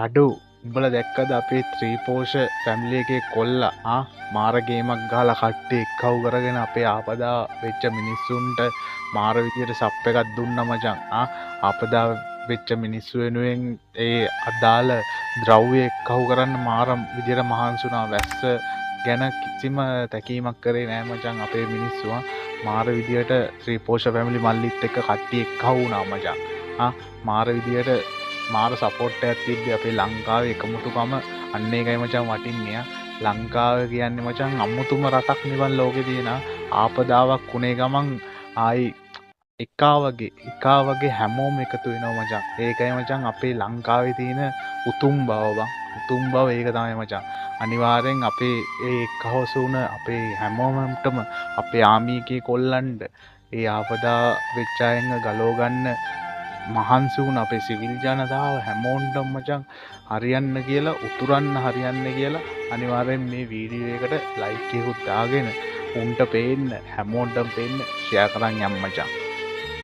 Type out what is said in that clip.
අඩු උඹල දැක්කද අපේ ත්‍රීපෝෂ ෆැමිලි එකේ කොල්ලා මාර ගේමක් ගහලා කට්ටිය එක්කව කරගෙන අපේ ආපදා වෙච්ච මිනිස්සුන්ට මාර විදියට සප් එකක් දුන්නා මචං. ආපදා වෙච්ච මිනිස්සු වෙනුවෙන් ඒ අදාළ ද්‍රව්‍ය එක්කව කරන්න මාර විදියට මහන්සි වුණා. වැස්ස ගැන කිසිම තැකීමක් කරේ නෑ මචං අපේ මිනිස්සු. මාර විදියට ත්‍රීපෝෂ ෆැමිලි මල්ලිත් එක්ක කට්ටිය එක්කව වුණා මචං. මාර විදියට මාර සපෝට් එකක් තිබ්බේ අපේ ලංකාවේ එකමුතුකම. අන්න ඒකයි මචං වටින්නේ. ලංකාව කියන්නේ මචං අමුතුම රටක් නිවන් ලෝකේ තියෙන. ආපදාවක් වුණේ ගමන් ආයි එකා වගේ හැමෝම එකතු වෙනවා මචං. ඒකයි මචං අපේ ලංකාවේ තියෙන උතුම් බව බං. උතුම් බව ඒක තමයි මචං. අනිවාර්යෙන් අපේ ඒ එක්කහොස වුණ අපේ හැමෝමටම අපේ ආමි එකේ කොල්ලන්ට ඒ ආපදා වෙච්ච අයව ගලව ගන්න මහන්සි වුණ අපේ සිවිල් ජනතාව හැමෝන්ටම මචං හරියන්න කියලා උතුරන්න හරියන්න කියලා අනිවාර්යෙන් මේ වීඩියෝ එකට ලයික් එකකුත් දාගෙන උන්ට පේන්න හැමෝන්ටම පේන්න ෂෙයා කරන් යන්න මචං.